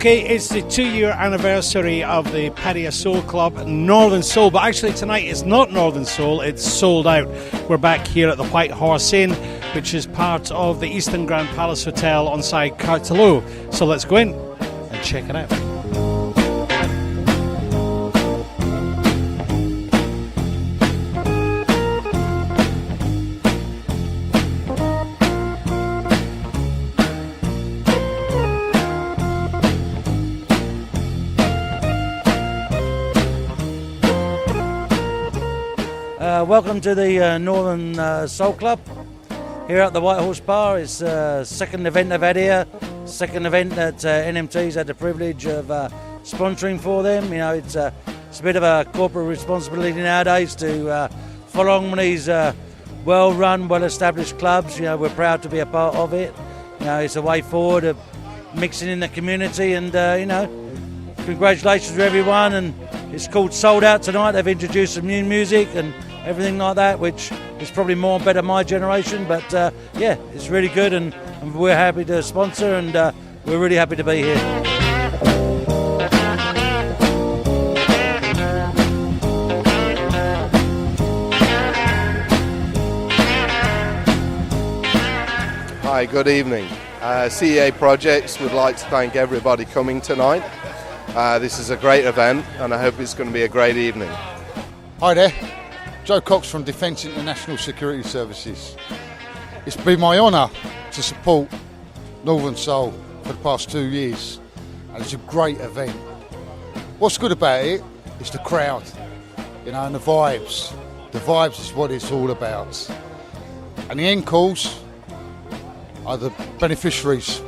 Okay, it's the 2-year anniversary of the Pattaya Soul Club, Northern Soul, but actually tonight it's not Northern Soul, it's sold out. We're back here at the White Horse Inn, which is part of the Eastern Grand Palace Hotel on side Cartelo. So let's go in and check it out. Welcome to the Northern Soul Club here at the White Horse Bar. It's the second event I've had here, second event that NMT's had the privilege of sponsoring for them. You know, it's a bit of a corporate responsibility nowadays to follow on these well-run, well-established clubs. You know, we're proud to be a part of it. You know, it's a way forward of mixing in the community, and you know, congratulations to everyone. And it's called Sold Out tonight. They've introduced some new music and everything like that, which is probably more better my generation, but yeah, it's really good, and we're happy to sponsor, and we're really happy to be here. Hi, good evening. CEA Projects would like to thank everybody coming tonight. This is a great event, and I hope it's going to be a great evening. Hi there. Joe Cox from Defence International Security Services. It's been my honour to support Northern Soul for the past 2 years, and it's a great event. What's good about it is the crowd, you know, and the vibes. The vibes is what it's all about. And the encores are the beneficiaries,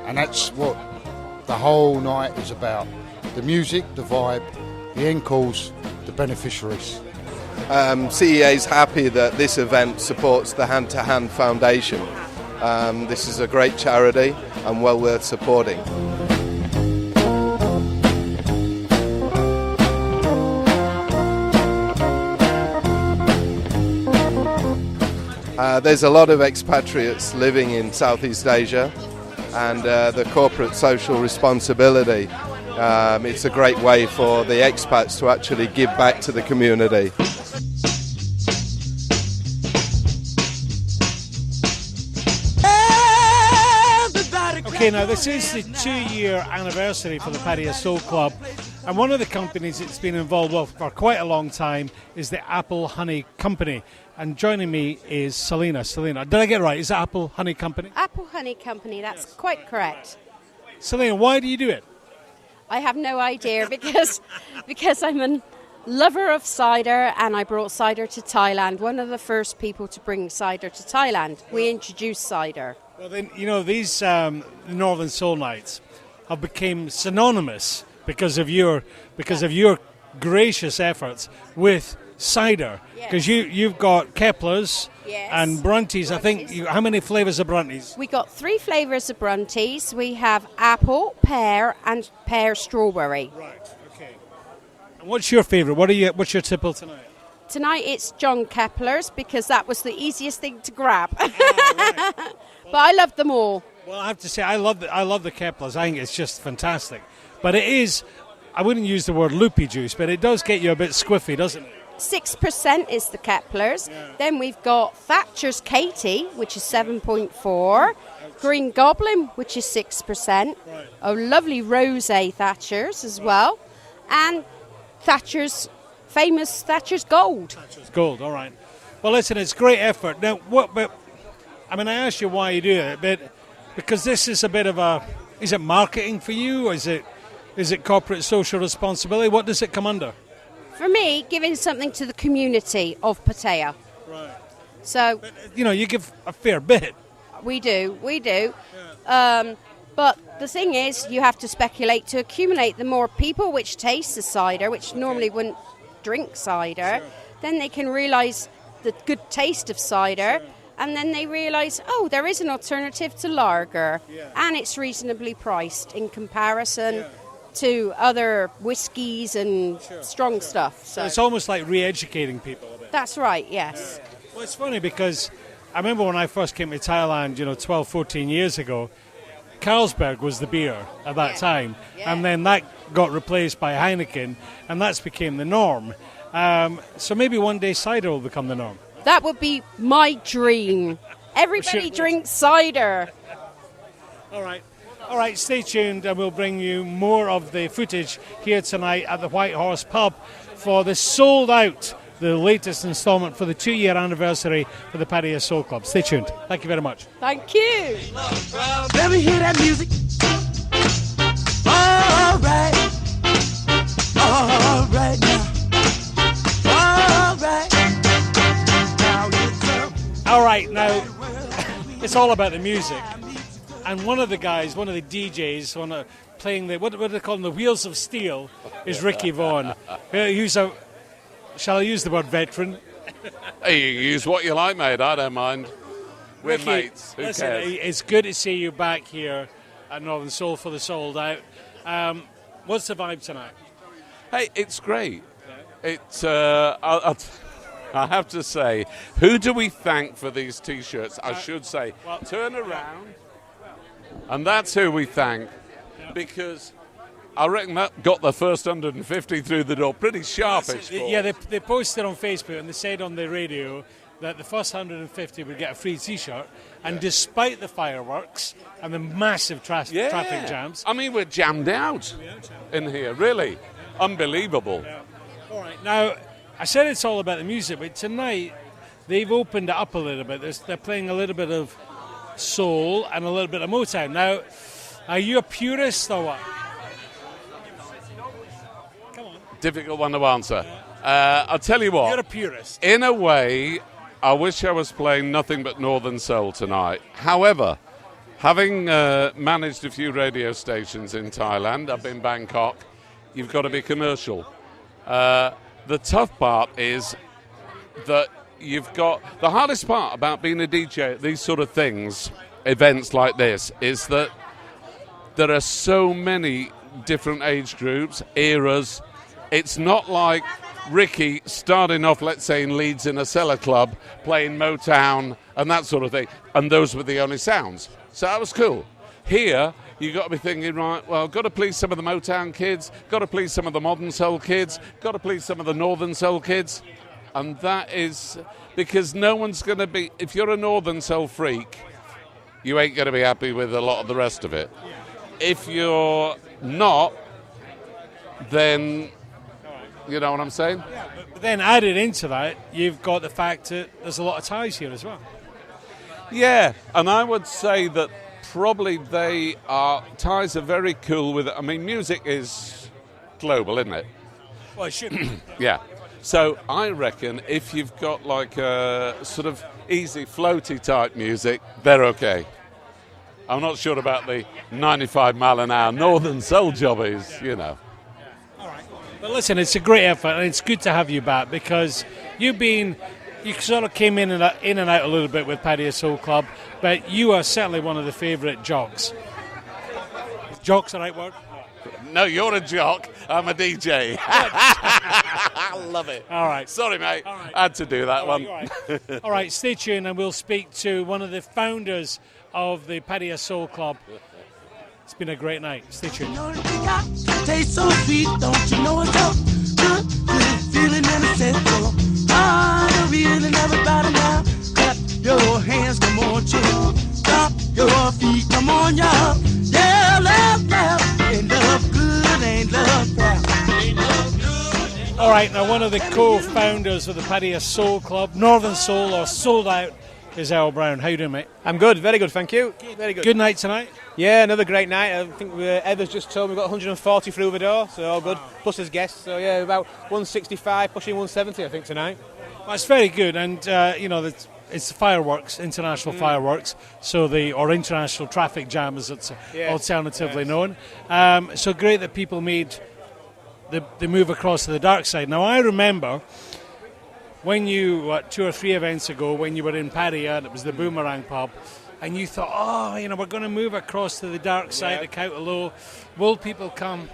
and that's what the whole night is about. The music, the vibe, the encores, the beneficiaries. CEA is happy that this event supports the Hand to Hand Foundation. This is a great charity and well worth supporting. There's a lot of expatriates living in Southeast Asia, and the corporate social responsibility, it's a great way for the expats to actually give back to the community. Okay, now this is the 2-year anniversary for the Pattaya Soul Club, and one of the companies that's been involved with for quite a long time is the Apple Honey Company. And joining me is Selena. Selena, did I get it right? Is it Apple Honey Company? Apple Honey Company, that's quite correct. Selena, why do you do it? I have no idea because I'm a lover of cider, and I brought cider to Thailand. One of the first people to bring cider to Thailand. We introduced cider. Well, then, you know, these Northern Soul Nights have become synonymous because of your gracious efforts with cider. Because you've got Kepler's and Brunties. I think, how many flavours of Brunties? We got 3 flavours of Brunties. We have apple, pear, and pear strawberry. Right, okay. And what's your favourite? What's your tipple tonight? Tonight it's John Kepler's because that was the easiest thing to grab. Right. But I love them all. Well, I have to say, I love the Kepler's. I think it's just fantastic. But it is, I wouldn't use the word loopy juice, but it does get you a bit squiffy, doesn't it? 6% is the Kepler's. Yeah. Then we've got Thatcher's Katie, which is 7.4. Green Goblin, which is 6%. Right. A lovely rosé Thatcher's as well. And Thatcher's famous Thatcher's Gold. Thatcher's Gold, all right. Well, listen, it's great effort. Now, I asked you why you do it, but because this is a bit of is it marketing for you, or is it corporate social responsibility? What does it come under? For me, giving something to the community of Pattaya. Right. So, but, you know, you give a fair bit. We do. Yeah. But the thing is, you have to speculate to accumulate the more people which taste the cider, which normally wouldn't drink cider, then they can realise the good taste of cider. Sure. And then they realise, there is an alternative to lager, and it's reasonably priced in comparison to other whiskies and strong stuff. So it's almost like re-educating people a bit. That's right, yes. Yeah. Well, it's funny because I remember when I first came to Thailand, 12, 14 years ago, Carlsberg was the beer at that time, and then that got replaced by Heineken, and that's became the norm. So maybe one day cider will become the norm. That would be my dream. Everybody drinks cider. All right, stay tuned, and we'll bring you more of the footage here tonight at the White Horse Pub for the Sold Out, the latest instalment for the 2-year anniversary for the Pattaya Soul Club. Stay tuned. Thank you very much. Thank you. Let me hear that music. All right. All right now. All right. All right, now, it's all about the music. And one of the DJs, playing what do they call them, the Wheels of Steel, is Ricky Vaughan. Shall I use the word veteran? Hey, you use what you like, mate. I don't mind. We're Ricky, mates. Who listen, cares? it's good to see you back here at Northern Soul for the Sold Out. What's the vibe tonight? Hey, it's great. It's. I have to say, who do we thank for these T-shirts? I should say, turn around, and that's who we thank, because I reckon that got the first 150 through the door pretty sharpish. Yeah, they posted on Facebook and they said on the radio that the first 150 would get a free T-shirt, and despite the fireworks and the massive traffic jams, I mean, we're jammed out in here, really, unbelievable. Yeah. All right, now I said it's all about the music, but tonight they've opened it up a little bit. They're playing a little bit of soul and a little bit of Motown. Now, are you a purist or what? Come on. Difficult one to answer. I'll tell you what. You're a purist. In a way, I wish I was playing nothing but Northern Soul tonight. However, having managed a few radio stations in Thailand, up in Bangkok, you've got to be commercial. The tough part is that you've got... The hardest part about being a DJ at these sort of things, events like this, is that there are so many different age groups, eras. It's not like Ricky starting off, let's say, in Leeds in a cellar club, playing Motown and that sort of thing, and those were the only sounds. So that was cool. Here, you've got to be thinking, right, well, got to please some of the Motown kids, got to please some of the modern soul kids, got to please some of the northern soul kids. And that is because no one's going to be, if you're a northern soul freak, you ain't going to be happy with a lot of the rest of it. If you're not, then, you know what I'm saying? Yeah, but then added into that, you've got the fact that there's a lot of Thais here as well. Yeah, and I would say that probably Thais are very cool with it. I mean, music is global, isn't it? Well, it should be. Yeah. So I reckon if you've got like a sort of easy, floaty type music, they're okay. I'm not sure about the 95 mile an hour northern soul jobbies, you know. All right. But listen, it's a great effort, and it's good to have you back, because you sort of came in and out a little bit with Pattaya Soul Club, but you are certainly one of the favourite jocks. Is jock's the right word? No, you're a jock. I'm a DJ. I love it. All right. Sorry, mate. All right. I had to do that one. All right. All right, stay tuned, and we'll speak to one of the founders of the Pattaya Soul Club. It's been a great night. Stay tuned. Taste so sweet, don't you know it's so good? Good feeling in the central. Ah, the feeling everybody now. Clap your hands, come on, chill. Stop your feet, come on, y'all. Yeah, love, ain't love good, ain't love bad. Ain't love good. All right, now one of the co-founders of the Pattaya Soul Club, Northern Soul or Sold Out, is Earl Brown. How you doing, mate? I'm good, very good, thank you. Very good. Good night tonight? Yeah, another great night. I think Heather's just told me we've got 140 through the door, so all good. Plus there's guests, so yeah, about 165, pushing 170, I think, tonight. Well, it's very good, and it's fireworks, international fireworks, or international traffic jam, as it's alternatively known. So great that people made the move across to the dark side. Now, I remember when you, 2 or 3 events ago, when you were in Pattaya, and it was the Boomerang pub, and you thought, we're going to move across to the dark side of Kowtalo. Will people come?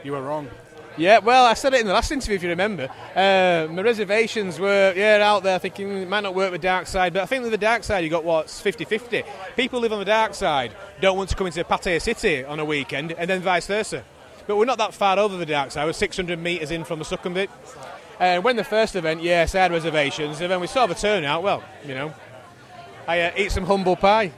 You were wrong. Yeah, well, I said it in the last interview, if you remember. My reservations were, out there thinking it might not work with dark side, but I think with the dark side you got what's 50-50. People live on the dark side, don't want to come into Pattaya city on a weekend, and then vice versa. But we're not that far over the dark side, we're 600 metres in from the Sukhumvit. And when the first event, yes, I had reservations, and then we saw the turnout, well, I eat some humble pie.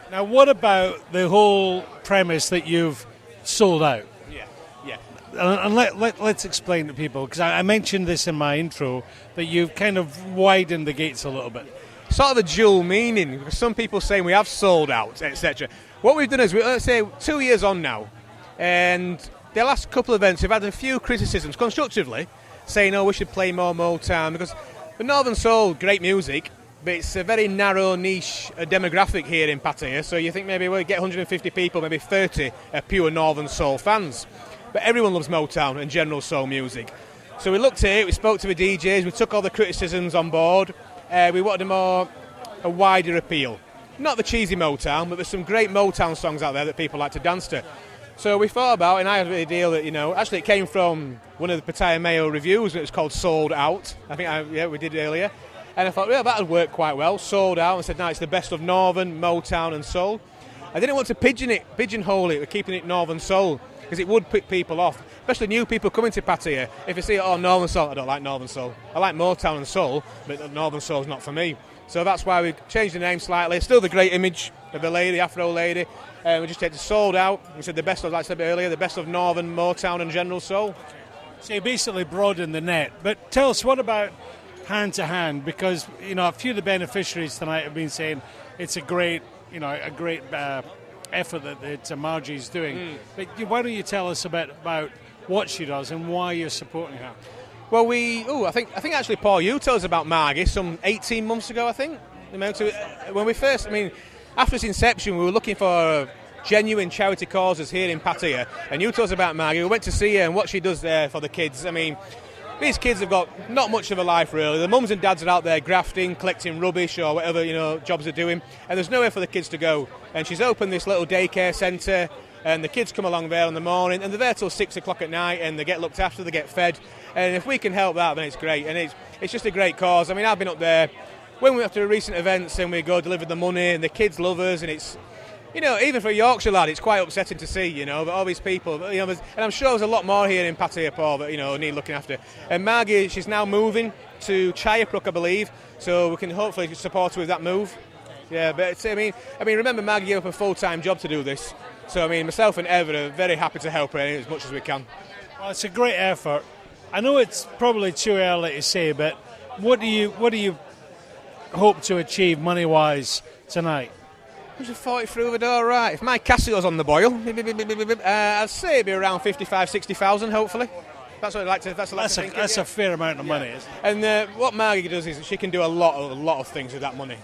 Now, what about the whole premise that you've sold out? Yeah. And let's explain to people, because I mentioned this in my intro, that you've kind of widened the gates a little bit. Sort of a dual meaning, because some people say we have sold out, etc. What we've done is, let's say 2 years on now, and the last couple of events we've had a few criticisms, constructively, saying, we should play more Motown, because the Northern Soul, great music, but it's a very narrow niche demographic here in Pattaya, so you think maybe we'll get 150 people, maybe 30 are pure Northern Soul fans. But everyone loves Motown and general soul music. So we looked at it, we spoke to the DJs, we took all the criticisms on board, we wanted a wider appeal. Not the cheesy Motown, but there's some great Motown songs out there that people like to dance to. So we thought about, and I had a deal that, actually it came from one of the Pattaya Mayo reviews, it was called Sold Out, I think we did earlier. And I thought, that would work quite well, sold out, and said, no, it's the best of Northern, Motown and Soul. I didn't want to pigeonhole it, with keeping it Northern Soul, because it would put people off, especially new people coming to Pattaya. If they see, Northern Soul, I don't like Northern Soul. I like Motown and Soul, but Northern Soul's not for me. So that's why we changed the name slightly. Still the great image of the lady, Afro lady. We just take it sold out. We said the best of, like I said earlier, the best of Northern, Motown and general soul. So you basically broadened the net. But tell us, what about Hand to Hand? Because, a few of the beneficiaries tonight have been saying it's a great effort that Margie's doing. But why don't you tell us about what she does and why you're supporting her? Well, I think actually Paul, you told us about Margie some 18 months ago, I think. When we first, after its inception, we were looking for genuine charity causes here in Pattaya, and you told us about Margie. We went to see her and what she does there for the kids. These kids have got not much of a life, really. The mums and dads are out there grafting, collecting rubbish or whatever, jobs they're doing, and there's nowhere for the kids to go. And she's opened this little daycare centre, and the kids come along there in the morning, and they're there till 6 o'clock at night, and they get looked after, they get fed. And if we can help that, then it's great. And it's just a great cause. I've been up there when we after recent events, and we go deliver the money, and the kids love us, and it's, even for a Yorkshire lad, it's quite upsetting to see, but all these people, and I'm sure there's a lot more here in Pattaya, Paul, that, need looking after. And Margie, she's now moving to Chayapruk, I believe, so we can hopefully support her with that move. Yeah, but remember, Margie gave up a full-time job to do this. So, myself and Evan are very happy to help her as much as we can. Well, it's a great effort. I know it's probably too early to say, but what do you hope to achieve money-wise tonight? 140 through the door, right. If my Casio's on the boil, I'd say it'd be around 55, 60,000, hopefully. That's what I'd like to. Think. That's a fair amount of money. Isn't it? And what Margie does is she can do a lot of things with that money.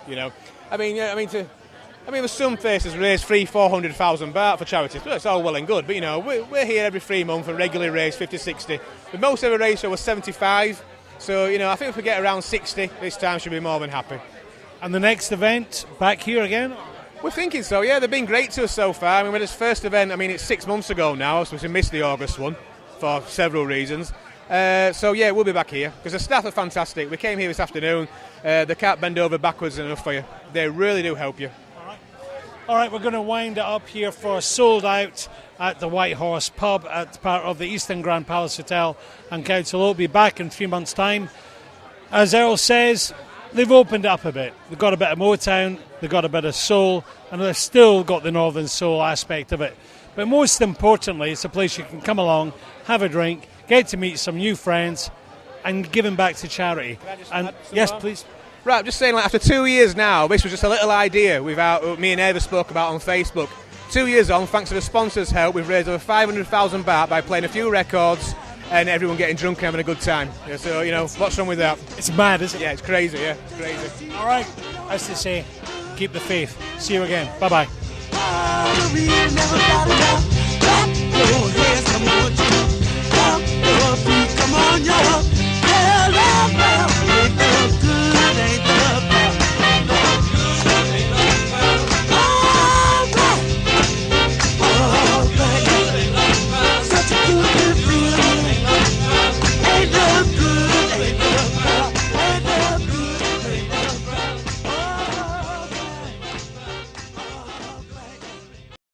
There's some places raise 300,000-400,000 baht for charities. Well, it's all well and good, but we're here every 3 months and regularly raise 50-60. The most ever raised was 75. So I think if we get around 60 this time, she'll be more than happy. And the next event back here again? We're thinking so. Yeah, they've been great to us so far. We had this first event. It's 6 months ago now, so we missed the August one for several reasons. We'll be back here because the staff are fantastic. We came here this afternoon. They can't bend over backwards enough for you. They really do help you. All right, we're going to wind it up here for Sold Out at the White Horse Pub at part of the Eastern Grand Palace Hotel and Council. We'll be back in 3 months' time. As Earl says, they've opened it up a bit. They've got a bit of Motown, they've got a bit of soul, and they've still got the Northern Soul aspect of it. But most importantly, it's a place you can come along, have a drink, get to meet some new friends, and give them back to charity. And yes, please. Right, I'm just saying, after 2 years now, this was just a little idea me and Eva spoke about on Facebook. 2 years on, thanks to the sponsors' help, we've raised over 500,000 baht by playing a few records and everyone getting drunk and having a good time. Yeah, so, what's wrong with that? It's mad, isn't it? Yeah, it's crazy, It's crazy. All right, as they say, keep the faith. See you again. Bye-bye. Come on, y'all.